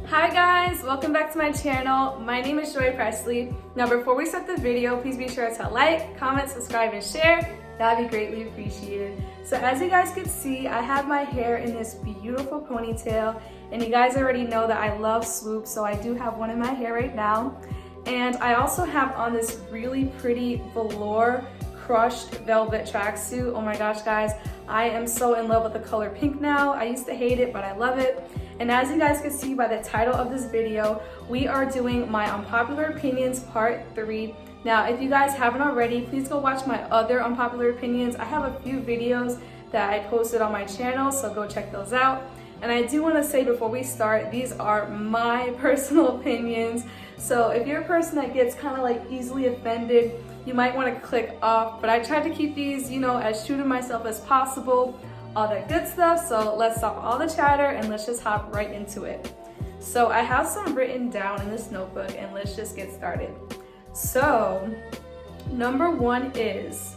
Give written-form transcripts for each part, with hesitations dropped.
Hi guys, welcome back to my channel. My name is Joy Presley. Now before we start the video, please be sure to like, comment, subscribe, and share. That'd be greatly appreciated. So as you guys can see, I have my hair in this beautiful ponytail, and you guys already know that I love swoops, so I do have one in my hair right now. And I also have on this really pretty velour crushed velvet tracksuit. Oh my gosh guys, I am so in love with the color pink now. I used to hate it, but I love it. And as you guys can see by the title of this video, we are doing my unpopular opinions part 3. Now, if you guys haven't already, please go watch my other unpopular opinions. I have a few videos that I posted on my channel, so go check those out. And I do want to say before we start, these are my personal opinions. So if you're a person that gets kind of like easily offended, you might want to click off. But I tried to keep these, as true to myself as possible. All that good stuff. So let's stop all the chatter and let's just hop right into it. So I have some written down in this notebook and let's just get started. So number 1 is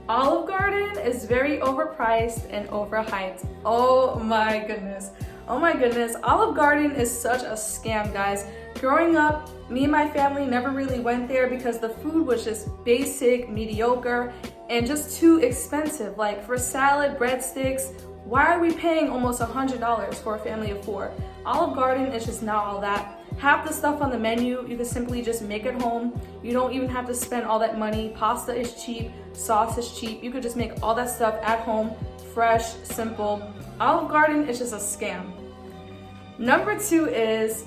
Olive Garden is very overpriced and overhyped. Oh my goodness. Oh my goodness. Olive Garden is such a scam, guys. Growing up, me and my family never really went there because the food was just basic, mediocre, and just too expensive. Like for salad, breadsticks, why are we paying almost $100 for a family of 4? Olive Garden is just not all that. Half the stuff on the menu, you can simply just make at home. You don't even have to spend all that money. Pasta is cheap, sauce is cheap. You could just make all that stuff at home, fresh, simple. Olive Garden is just a scam. Number 2 is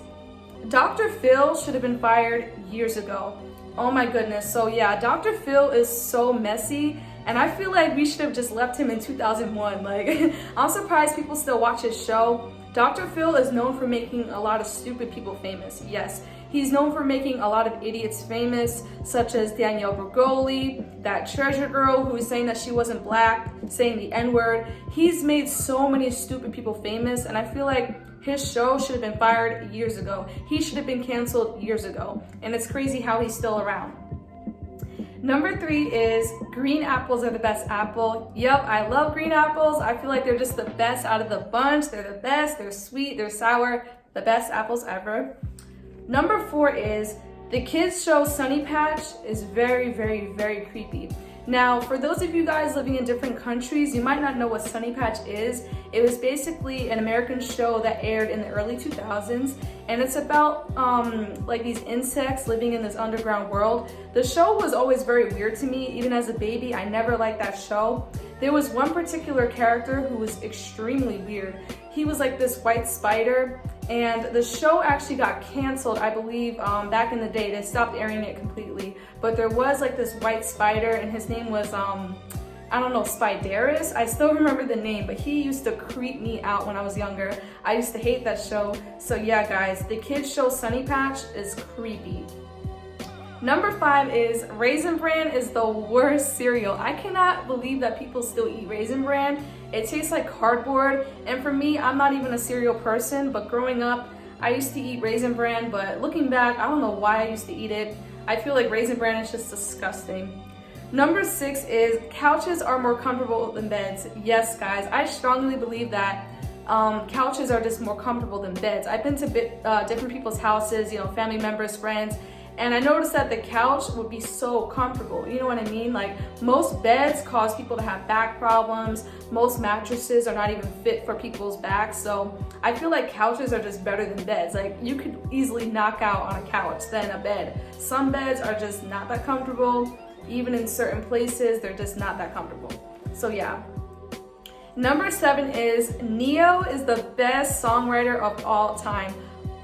Dr. Phil should have been fired years ago. Oh my goodness. So yeah, Dr. Phil is so messy, and I feel like we should have just left him in 2001. Like, I'm surprised people still watch his show. Dr. Phil is known for making a lot of stupid people famous. Yes, he's known for making a lot of idiots famous, such as Danielle Bregoli, that treasure girl who was saying that she wasn't black, saying the N-word. He's made so many stupid people famous, and I feel like his show should have been fired years ago. He should have been canceled years ago. And it's crazy how he's still around. Number 3 is green apples are the best apple. Yup, I love green apples. I feel like they're just the best out of the bunch. They're the best, they're sweet, they're sour, the best apples ever. Number 4 is the kids show Sunny Patch is very, very, very creepy. Now, for those of you guys living in different countries, you might not know what Sunny Patch is. It was basically an American show that aired in the early 2000s, and it's about like these insects living in this underground world. The show was always very weird to me. Even as a baby, I never liked that show. There was one particular character who was extremely weird. He was like this white spider, and the show actually got canceled, I believe, back in the day. They stopped airing it completely. But there was like this white spider, and his name was, I don't know, Spideris. I still remember the name, but he used to creep me out when I was younger. I used to hate that show. So yeah, guys, the kids show Sunny Patch is creepy. Number 5 is Raisin Bran is the worst cereal. I cannot believe that people still eat Raisin Bran. It tastes like cardboard, and for me, I'm not even a cereal person, but growing up, I used to eat Raisin Bran, but looking back, I don't know why I used to eat it. I feel like Raisin Bran is just disgusting. Number 6 is couches are more comfortable than beds. Yes, guys, I strongly believe that couches are just more comfortable than beds. I've been to different people's houses, family members, friends, and I noticed that the couch would be so comfortable. You know what I mean? Like, most beds cause people to have back problems. Most mattresses are not even fit for people's backs. So I feel like couches are just better than beds. Like, you could easily knock out on a couch than a bed. Some beds are just not that comfortable. Even in certain places, they're just not that comfortable. So yeah. Number 7 is Ne-Yo is the best songwriter of all time.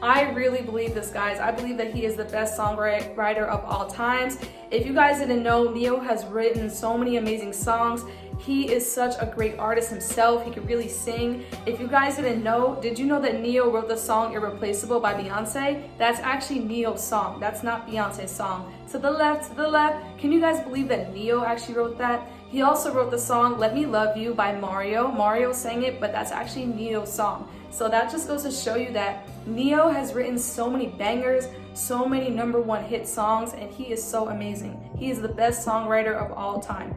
I really believe this, guys. I believe that he is the best songwriter of all times. If you guys didn't know, Ne-Yo has written so many amazing songs. He is such a great artist himself. He could really sing. If you guys didn't know, did you know that Ne-Yo wrote the song Irreplaceable by Beyonce? That's actually Ne-Yo's song. That's not Beyonce's song. To the left, to the left. Can you guys believe that Ne-Yo actually wrote that? He also wrote the song Let Me Love You by Mario. Mario sang it, but that's actually Ne-Yo's song. So that just goes to show you that Ne-Yo has written so many bangers, so many #1 hit songs, and he is so amazing. He is the best songwriter of all time.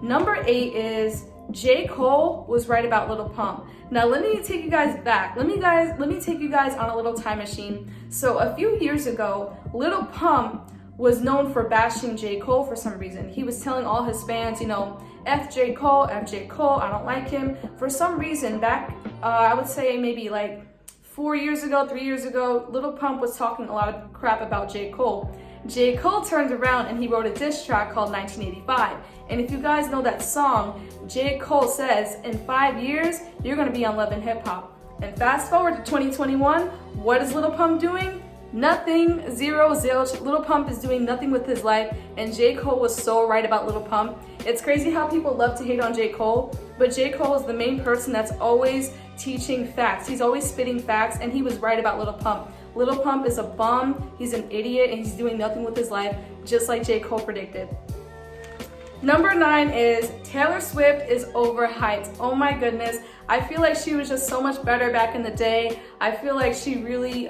Number 8 is J. Cole was right about Lil Pump. Now let me take you guys back. Let me take you guys on a little time machine. So a few years ago, Lil Pump was known for bashing J. Cole for some reason. He was telling all his fans, you know, F J. Cole, I don't like him. For some reason, back, I would say maybe like 4 years ago, 3 years ago, Lil Pump was talking a lot of crap about J. Cole. J. Cole turned around and he wrote a diss track called 1985. And if you guys know that song, J. Cole says, in 5 years, you're gonna be on Love and Hip Hop. And fast forward to 2021, what is Lil Pump doing? Nothing, zero, zilch. Lil Pump is doing nothing with his life, and J. Cole was so right about Lil Pump. It's crazy how people love to hate on J. Cole, but J. Cole is the main person that's always teaching facts. He's always spitting facts, and he was right about Lil Pump. Lil Pump is a bum, he's an idiot, and he's doing nothing with his life, just like J. Cole predicted. Number 9 is Taylor Swift is overhyped. Oh my goodness. I feel like she was just so much better back in the day. I feel like she really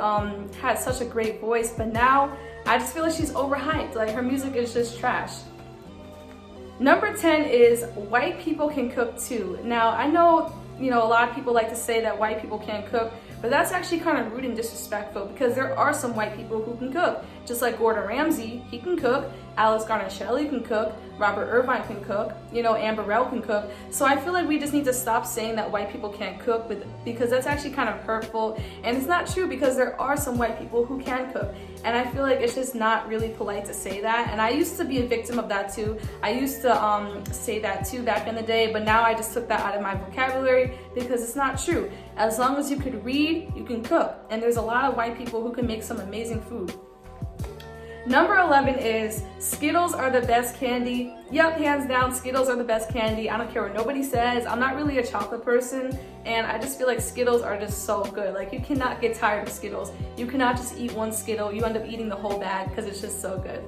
had such a great voice, but now I just feel like she's overhyped. Like her music is just trash. Number 10 is white people can cook too. Now I know, you know, a lot of people like to say that white people can't cook, but that's actually kind of rude and disrespectful because there are some white people who can cook. Just like Gordon Ramsay, he can cook. Alex Garnett-Shelley can cook. Robert Irvine can cook. You know, Amber Rell can cook. So I feel like we just need to stop saying that white people can't cook because that's actually kind of hurtful. And it's not true because there are some white people who can cook. And I feel like it's just not really polite to say that. And I used to be a victim of that too. I used to say that too back in the day, but now I just took that out of my vocabulary because it's not true. As long as you could read, you can cook. And there's a lot of white people who can make some amazing food. Number 11 is Skittles are the best candy. Yep, hands down, Skittles are the best candy. I don't care what nobody says. I'm not really a chocolate person, and I just feel like Skittles are just so good. Like, you cannot get tired of Skittles. You cannot just eat one Skittle. You end up eating the whole bag because it's just so good.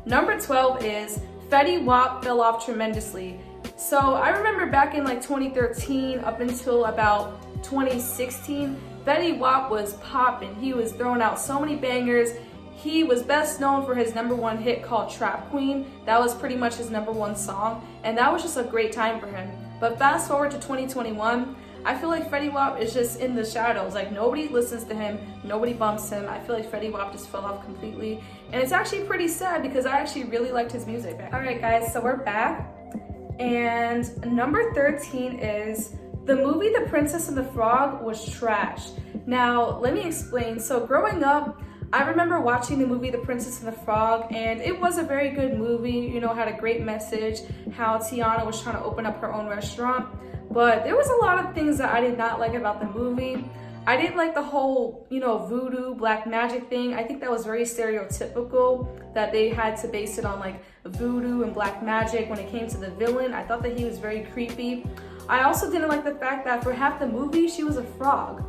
Number 12 is Fetty Wap fell off tremendously. So I remember back in like 2013 up until about 2016, Fetty Wap was popping. He was throwing out so many bangers. He was best known for his #1 hit called Trap Queen. That was pretty much his #1 song, and that was just a great time for him. But fast forward to 2021, I feel like Fetty Wap is just in the shadows. Like, nobody listens to him, nobody bumps him. I feel like Fetty Wap just fell off completely, and it's actually pretty sad because I actually really liked his music. All right, guys, so we're back, and number 13 is the movie The Princess and the Frog was trash. Now, let me explain. So growing up, I remember watching the movie The Princess and the Frog, and it was a very good movie, you know, had a great message, how Tiana was trying to open up her own restaurant, but there was a lot of things that I did not like about the movie. I didn't like the whole, you know, voodoo, black magic thing. I think that was very stereotypical, that they had to base it on like voodoo and black magic when it came to the villain. I thought that he was very creepy. I also didn't like the fact that for half the movie, she was a frog.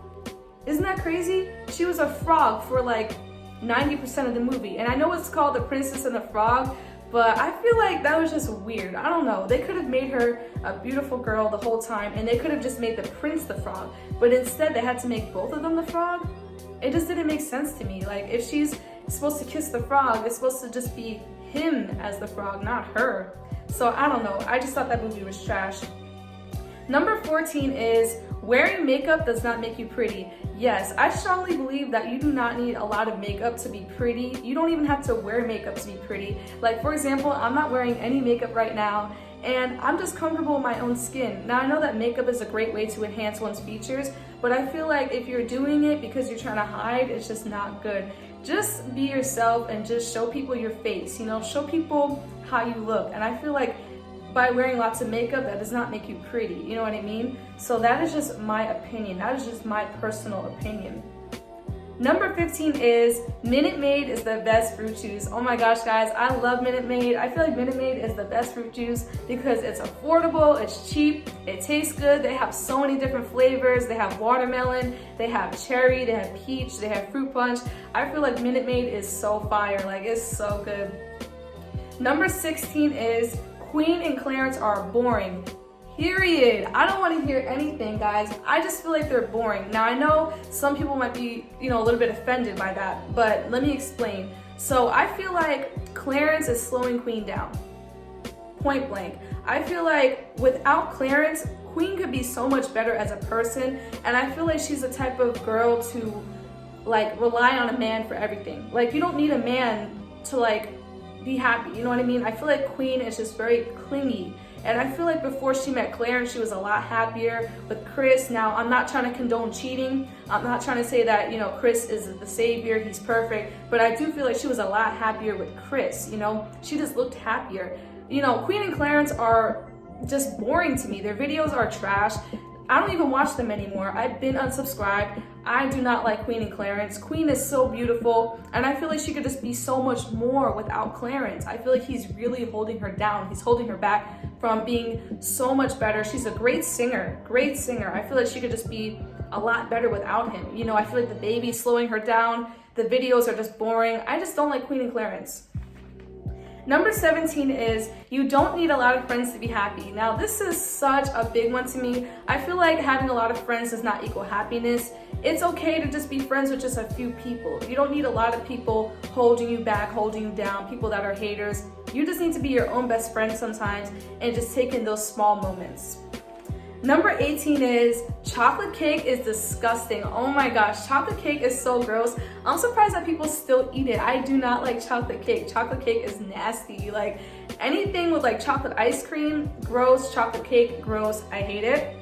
Isn't that crazy? She was a frog for like 90% of the movie. And I know it's called The Princess and the Frog, but I feel like that was just weird. I don't know. They could have made her a beautiful girl the whole time, and they could have just made the prince the frog. But instead, they had to make both of them the frog. It just didn't make sense to me. Like, if she's supposed to kiss the frog, it's supposed to just be him as the frog, not her. So I don't know. I just thought that movie was trash. Number 14 is wearing makeup does not make you pretty. Yes, I strongly believe that you do not need a lot of makeup to be pretty. You don't even have to wear makeup to be pretty. Like, for example, I'm not wearing any makeup right now, and I'm just comfortable in my own skin. Now, I know that makeup is a great way to enhance one's features, but I feel like if you're doing it because you're trying to hide, it's just not good. Just be yourself and just show people your face, you know, show people how you look. And I feel like by wearing lots of makeup, that does not make you pretty, you know what I mean? So that is just my opinion. That is just my personal opinion. Number 15 is Minute Maid is the best fruit juice. Oh my gosh, guys, I love Minute Maid. I feel like Minute Maid is the best fruit juice because it's affordable, it's cheap, it tastes good. They have so many different flavors. They have watermelon, they have cherry, they have peach, they have fruit punch. I feel like Minute Maid is so fire, like it's so good. Number 16 is Queen and Clarence are boring. Period. I don't want to hear anything, guys. I just feel like they're boring. Now, I know some people might be, you know, a little bit offended by that, but let me explain. So I feel like Clarence is slowing Queen down. point blank. I feel like without Clarence, Queen could be so much better as a person, and I feel like she's the type of girl to like rely on a man for everything. Like, you don't need a man to like be happy, you know what I mean? I feel like Queen is just very clingy, and I feel like before she met Clarence, she was a lot happier with Chris. Now, I'm not trying to condone cheating. I'm not trying to say that, you know, Chris is the savior, he's perfect, but I do feel like she was a lot happier with Chris, you know? She just looked happier. You know, Queen and Clarence are just boring to me. Their videos are trash. I don't even watch them anymore. I've been unsubscribed. I do not like Queen and Clarence. Queen is so beautiful, and I feel like she could just be so much more without Clarence. I feel like he's really holding her down. He's holding her back from being so much better. She's a great singer, great singer. I feel like she could just be a lot better without him. You know, I feel like the baby's slowing her down. The videos are just boring. I just don't like Queen and Clarence. Number 17 is you don't need a lot of friends to be happy. Now, this is such a big one to me. I feel like having a lot of friends does not equal happiness. It's okay to just be friends with just a few people. You don't need a lot of people holding you back, holding you down, people that are haters. You just need to be your own best friend sometimes and just take in those small moments. Number 18 is chocolate cake is disgusting. Oh my gosh, chocolate cake is so gross. I'm surprised that people still eat it. I do not like chocolate cake. Chocolate cake is nasty. Like anything with like chocolate ice cream, gross. Chocolate cake, gross. I hate it.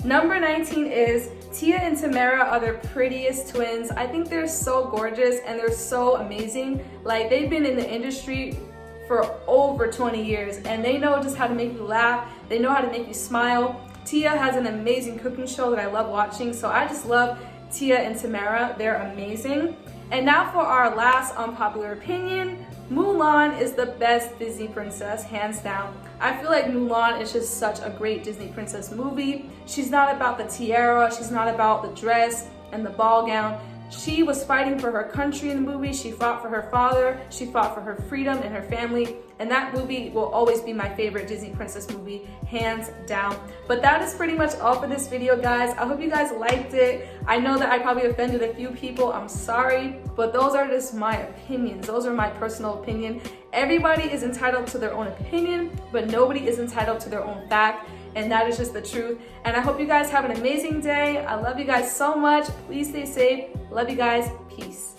Number 19 is Tia and Tamara are the prettiest twins. I think they're so gorgeous and they're so amazing. Like, they've been in the industry for over 20 years and they know just how to make you laugh. They know how to make you smile. Tia has an amazing cooking show that I love watching, so I just love Tia and Tamara. They're amazing. And now for our last unpopular opinion, Mulan is the best Disney princess, hands down. I feel like Mulan is just such a great Disney princess movie. She's not about the tiara, she's not about the dress and the ball gown. She was fighting for her country in the movie. She fought for her father. She fought for her freedom and her family. And that movie will always be my favorite Disney princess movie, hands down. But that is pretty much all for this video, guys. I hope you guys liked it. I know that I probably offended a few people. I'm sorry, but those are just my opinions. Those are my personal opinion. Everybody is entitled to their own opinion, but nobody is entitled to their own fact. And that is just the truth. And I hope you guys have an amazing day. I love you guys so much. Please stay safe. Love you guys. Peace.